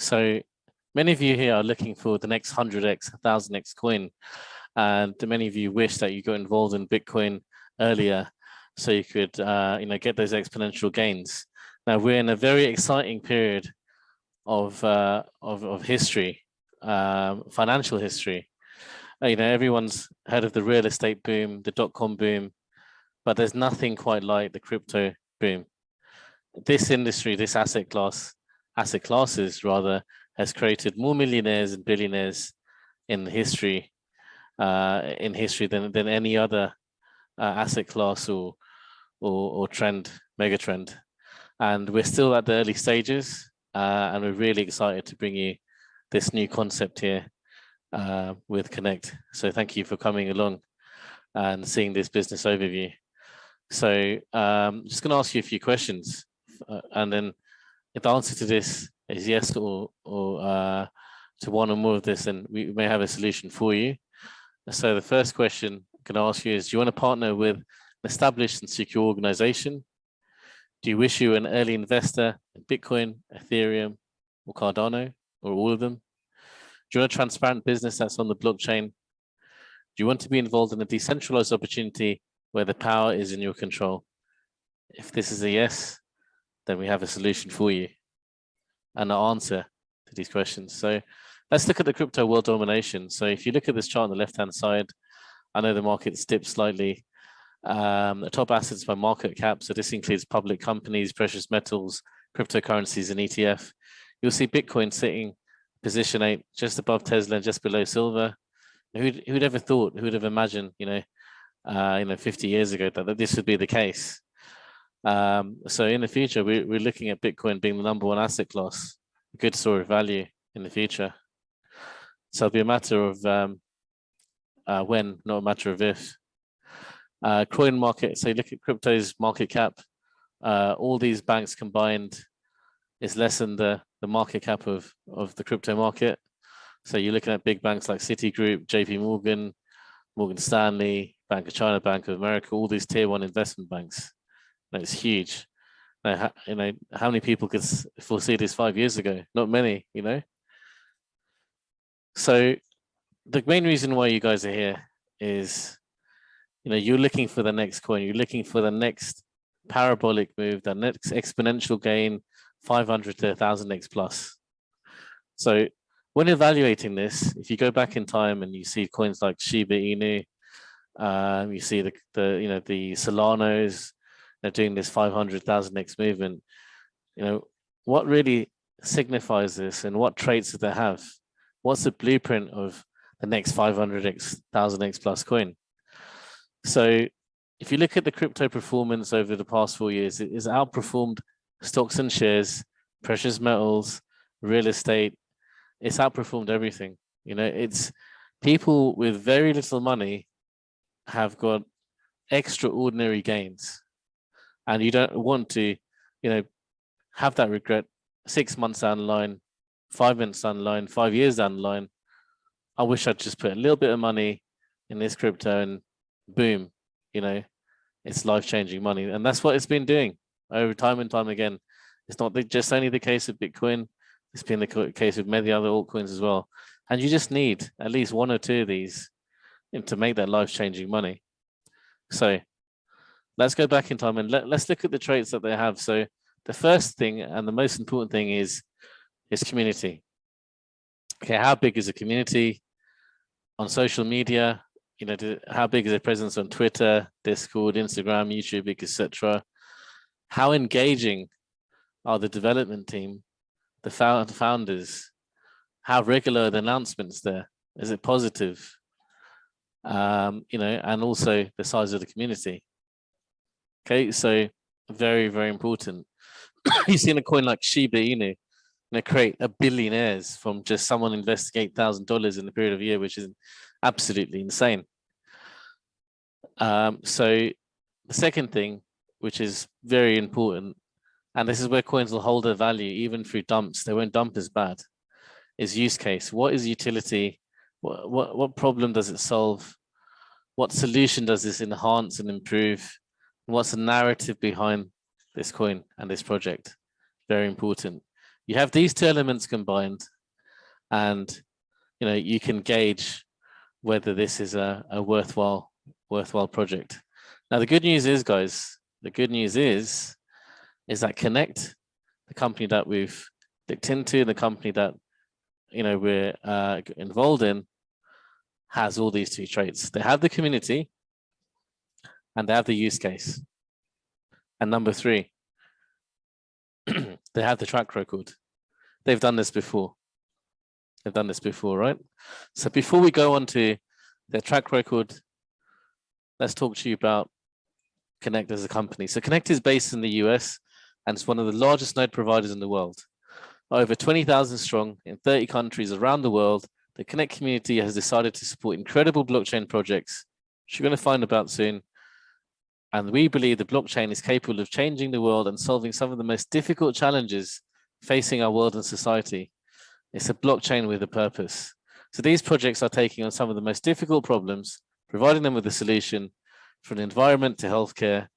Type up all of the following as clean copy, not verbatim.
So many of you here are looking for the next 100x, 1000x coin. And many of you wish that you got involved in Bitcoin earlier so you could get those exponential gains. Now we're in a very exciting period of history, financial history. Everyone's heard of the real estate boom, the dot-com boom, but there's nothing quite like the crypto boom. This industry, this asset classes rather, has created more millionaires and billionaires in history than any other asset class or trend, mega trend. And we're still at the early stages, and we're really excited to bring you this new concept here with Connect. So thank you for coming along and seeing this business overview. So just going to ask you a few questions, and then if the answer to this is yes or to one or more of this, then we may have a solution for you. So the first question I'm going to ask you is, do you want to partner with an established and secure organization? Do you wish you were an early investor in Bitcoin, Ethereum, or Cardano, or all of them? Do you want a transparent business that's on the blockchain? Do you want to be involved in a decentralized opportunity where the power is in your control? If this is a yes, then we have a solution for you and an answer to these questions. So let's look at the crypto world domination. So if you look at this chart on the left-hand side, I know the market's dipped slightly. The top assets by market cap. So this includes public companies, precious metals, cryptocurrencies, and ETF. You'll see Bitcoin sitting position 8, just above Tesla and just below silver. Who'd ever thought? Who'd have imagined? 50 years ago that this would be the case. So in the future, we're looking at Bitcoin being the number 1 asset class, a good store of value in the future. So it'll be a matter of when, not a matter of if. Coin market, so look at crypto's market cap. All these banks combined is less than the market cap of the crypto market. So you're looking at big banks like Citigroup, JP Morgan, Morgan Stanley, Bank of China, Bank of America, all these tier 1 investment banks. It's huge. How many people could foresee this 5 years ago? Not many, So the main reason why you guys are here is, you're looking for the next coin. You're looking for the next parabolic move, the next exponential gain, 500 to 1000x plus. So when evaluating this, if you go back in time and you see coins like Shiba Inu, you see the Solanos, they're doing this 500,000x movement. What really signifies this and what traits do they have? What's the blueprint of the next 500x, 1000x plus coin? So if you look at the crypto performance over the past 4 years, it has outperformed stocks and shares, precious metals, real estate. It's outperformed everything. It's people with very little money have got extraordinary gains. And you don't want to, have that regret 6 months down the line, 5 months down the line, 5 years down the line. I wish I'd just put a little bit of money in this crypto and boom, it's life-changing money. And that's what it's been doing over time and time again. It's not just only the case of Bitcoin. It's been the case with many other altcoins as well. And you just need at least 1 or 2 of these to make that life-changing money. So let's go back in time and let's look at the traits that they have. So the first thing and the most important thing is community. Okay, how big is a community on social media? How big is their presence on Twitter, Discord, Instagram, YouTube, etc.? How engaging are the development team, the founders? How regular are the announcements there? Is it positive? And also the size of the community. Okay, so very, very important. You've seen a coin like Shiba Inu, create a billionaires from just someone investing $8,000 in a period of a year, which is absolutely insane. So the second thing, which is very important, and this is where coins will hold their value even through dumps, they won't dump as bad, is use case. What is utility? What problem does it solve? What solution does this enhance and improve? What's the narrative behind this coin and this project? Very important. You have these two elements combined, and you can gauge whether this is a worthwhile project. Now, the good news is, guys, is that Connect, the company that we've looked into, the company that we're involved in, has all these two traits. They have the community and they have the use case. And number 3, they have the track record. They've done this before. Right? So before we go on to their track record, let's talk to you about Connect as a company. So Connect is based in the US and it's one of the largest node providers in the world. Over 20,000 strong in 30 countries around the world, the Connect community has decided to support incredible blockchain projects, which you're going to find about soon. And we believe the blockchain is capable of changing the world and solving some of the most difficult challenges facing our world and society. It's a blockchain with a purpose. So these projects are taking on some of the most difficult problems, providing them with a solution from the environment to healthcare,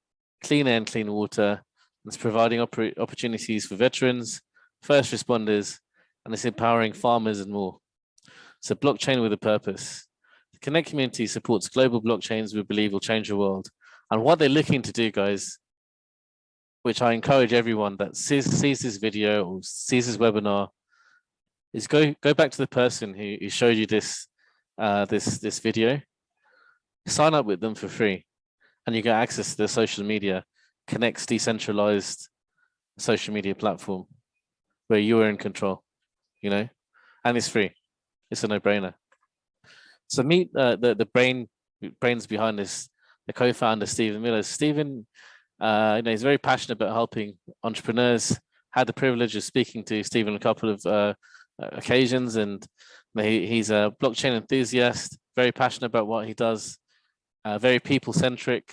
clean air and clean water. It's providing opportunities for veterans, first responders, and it's empowering farmers and more. So blockchain with a purpose. The Connect community supports global blockchains we believe will change the world. And what they're looking to do, guys, which I encourage everyone that sees this video or sees this webinar, is go back to the person who showed you this video, sign up with them for free, and you get access to their social media, Connect's decentralized social media platform, where you are in control, and it's free. It's a no-brainer. So meet the brains behind this, the co-founder, Stephen Miller. Stephen, he's very passionate about helping entrepreneurs. Had the privilege of speaking to Stephen a couple of occasions, and he's a blockchain enthusiast, very passionate about what he does, very people-centric.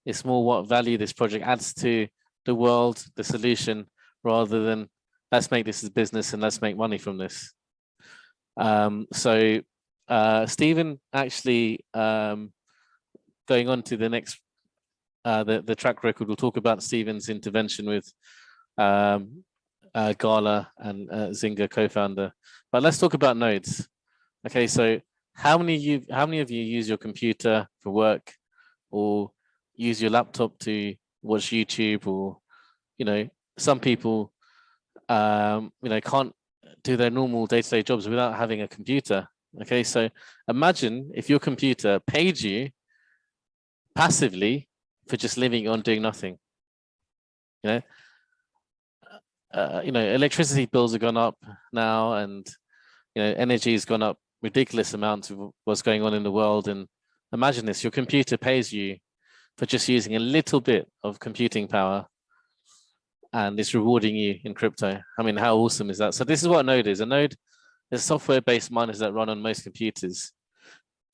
It's more what value this project adds to the world, the solution, rather than let's make this a business and let's make money from this. So Stephen actually, going on to the next, the track record, we'll talk about Stephen's intervention with Gala and Zynga co-founder. But let's talk about nodes. Okay, so how many of you use your computer for work, or use your laptop to watch YouTube, or some people can't do their normal day-to-day jobs without having a computer. Okay, so imagine if your computer paid you passively for just living on doing nothing. Electricity bills have gone up now, and energy has gone up ridiculous amounts of what's going on in the world. And imagine this: your computer pays you for just using a little bit of computing power, and it's rewarding you in crypto. I mean, how awesome is that? So this is what a node is. A node is software-based miners that run on most computers.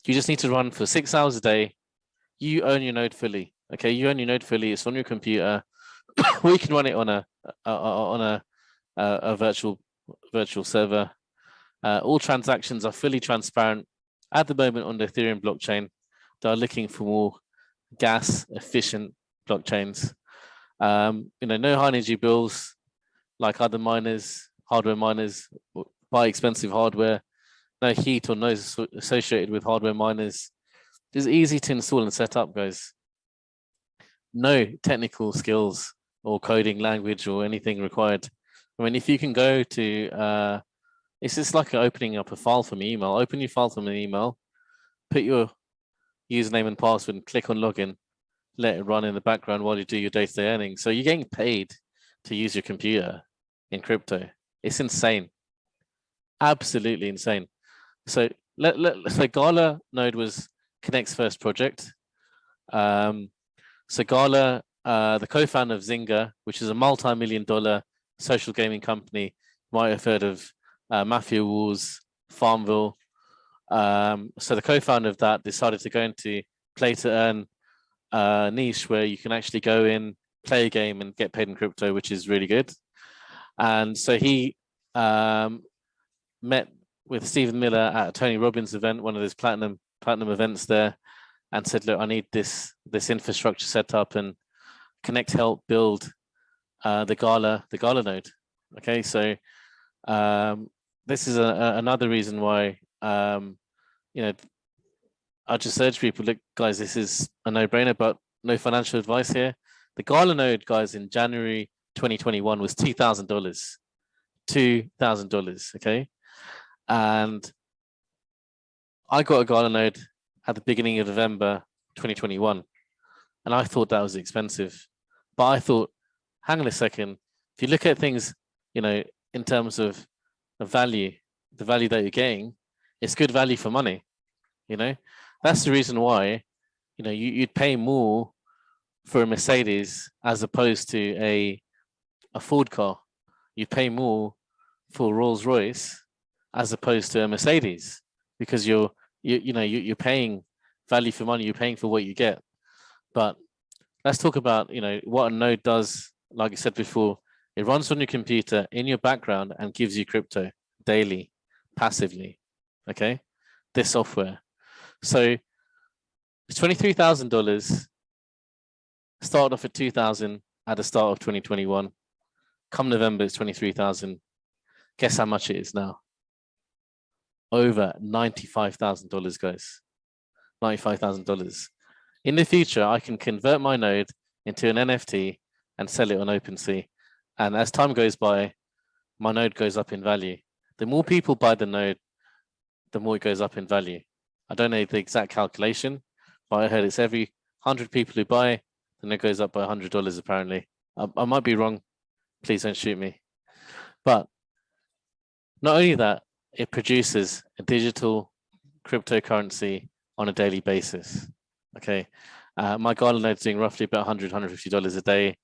You just need to run for 6 hours a day. You own your node fully. Okay, you own your node fully. It's on your computer. We can run it on a virtual server. All transactions are fully transparent at the moment on the Ethereum blockchain. They are looking for more gas efficient blockchains. No high energy bills like other miners, hardware miners buy expensive hardware. No heat or noise associated with hardware miners. It's easy to install and set up, guys. No technical skills or coding language or anything required. I mean, if you can go to, it's just like opening up a file from email. Open your file from an email, put your username and password, and click on login. Let it run in the background while you do your day-to-day earnings. So you're getting paid to use your computer in crypto. It's insane, absolutely insane. So so Gala node was Connect's first project. So Gala, the co-founder of Zynga, which is a multi-million-dollar social gaming company, you might have heard of Mafia Wars, Farmville. So the co-founder of that decided to go into play to earn niche where you can actually go in, play a game, and get paid in crypto, which is really good. And so he met with Stephen Miller at a Tony Robbins event, one of those platinum events there, and said, "Look, I need this infrastructure set up," and Connect helped build the Gala node. Okay, so This is another reason why, you know, I just urge people, look, guys, this is a no-brainer, but no financial advice here. The Gala node, guys, in January 2021 was $2,000. $2,000, okay? And I got a Gala node at the beginning of November 2021, and I thought that was expensive. But I thought, hang on a second, if you look at things, you know, in terms of value, the value that you're getting, it's good value for money, you know? That's the reason why, you know, you'd pay more for a Mercedes as opposed to a Ford car. You'd pay more for Rolls Royce as opposed to a Mercedes, because you're paying value for money. You're paying for what you get. But let's talk about, you know, what a node does. Like I said before, it runs on your computer in your background and gives you crypto daily, passively. Okay, this software. So it's $23,000. Started off at 2,000 at the start of 2021. Come November, it's 23,000. Guess how much it is now? Over $95,000, guys. $95,000. In the future, I can convert my node into an NFT and sell it on OpenSea. And as time goes by, my node goes up in value. The more people buy the node, the more it goes up in value. I don't know the exact calculation, but I heard it's every 100 people who buy, then it goes up by $100 apparently. I might be wrong. Please don't shoot me. But not only that, it produces a digital cryptocurrency on a daily basis. Okay, my Gala node is doing roughly about $100, $150 a day.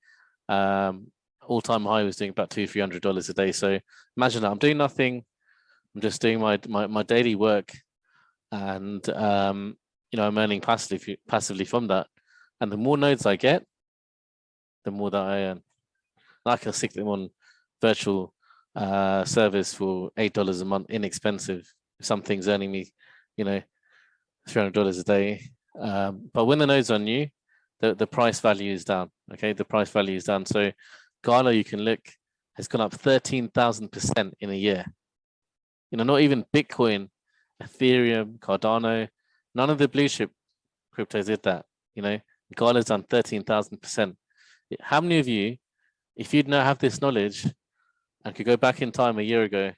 All-time high was doing about $200, $300 a day. So imagine that I'm doing nothing. I'm just doing my daily work, and you know, I'm earning passively from that. And the more nodes I get, the more that I earn. I can stick them on virtual service for $8 a month, inexpensive. If something's earning me, you know, $300 a day. But when the nodes are new, the price value is down. Okay, the price value is down. So Gala, you can look, has gone up 13,000% in a year. You know, not even Bitcoin, Ethereum, Cardano, none of the blue chip cryptos did that. You know, Gala's done 13,000%. How many of you, if you'd not have this knowledge and could go back in time a year ago,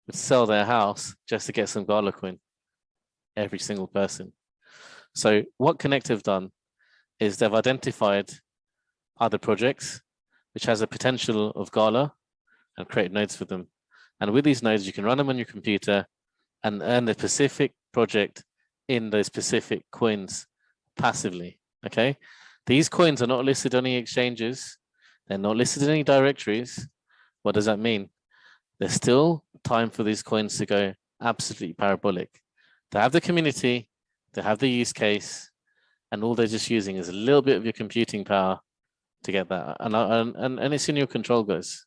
would sell their house just to get some Gala coin? Every single person. So what Connect have done is they've identified other projects which has a potential of Gala and create nodes for them. And with these nodes, you can run them on your computer and earn the specific project in those specific coins passively. Okay, these coins are not listed on any exchanges. They're not listed in any directories. What does that mean? There's still time for these coins to go absolutely parabolic. They have the community, they have the use case, and all they're just using is a little bit of your computing power to get that. And it's in your control, guys.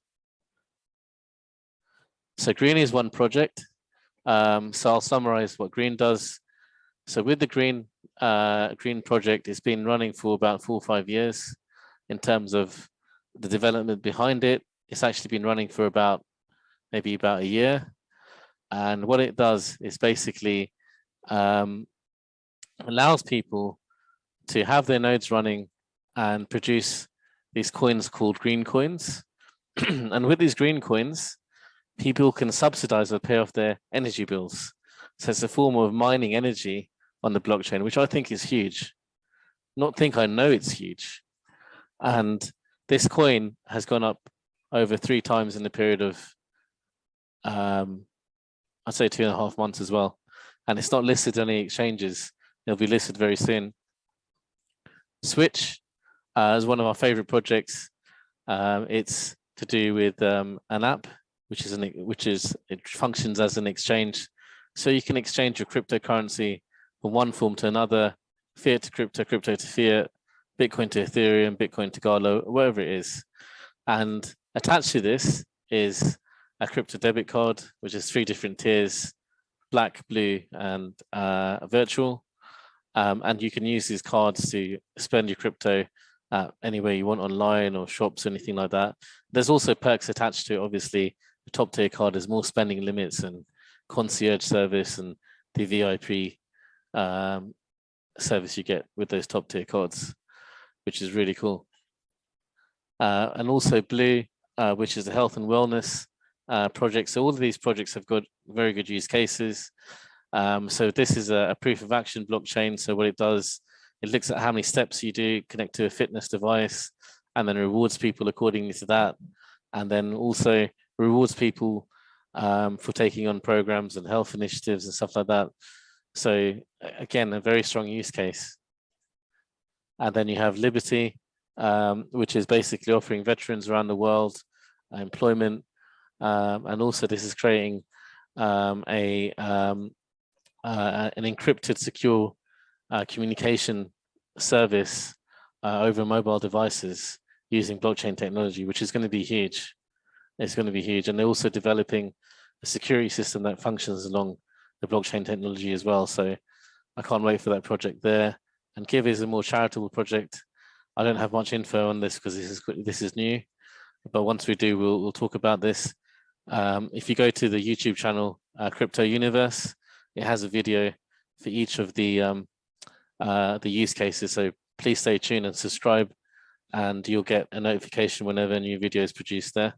So Green is one project. So I'll summarize what Green does. So with the Green project, it's been running for about 4 or 5 years. In terms of the development behind it, it's actually been running for maybe about a year. And what it does is basically allows people to have their nodes running and produce these coins called green coins. And with these green coins, people can subsidize or pay off their energy bills. So it's a form of mining energy on the blockchain, which I think is huge. I know it's huge. And this coin has gone up over 3 times in the period of, I'd say 2.5 months as well. And it's not listed on any exchanges. It'll be listed very soon. Switch is one of our favorite projects. It's to do with an app, which it functions as an exchange. So you can exchange your cryptocurrency from one form to another, fiat to crypto, crypto to fiat, Bitcoin to Ethereum, Bitcoin to Gala, whatever it is. And attached to this is a crypto debit card, which is 3 different tiers, black, blue, and virtual. And you can use these cards to spend your crypto anywhere you want online or shops, anything like that. There's also perks attached to it, obviously, the top tier card has more spending limits and concierge service and the VIP service you get with those top tier cards, which is really cool. And also Blue, which is the health and wellness project. So all of these projects have got very good use cases. So this is a proof of action blockchain. So what it does, it looks at how many steps you do, connect to a fitness device, and then rewards people accordingly to that. And then also rewards people for taking on programs and health initiatives and stuff like that. So again, a very strong use case. And then you have Liberty, which is basically offering veterans around the world employment. And also this is creating an encrypted secure communication service over mobile devices using blockchain technology, which is going to be huge. It's going to be huge. And they're also developing a security system that functions along the blockchain technology as well. So I can't wait for that project there. And Give is a more charitable project. I don't have much info on this because this is new, but once we do, we'll talk about this. If you go to the YouTube channel, Crypto Universe, it has a video for each of the use cases. So please stay tuned and subscribe, and you'll get a notification whenever a new video is produced there.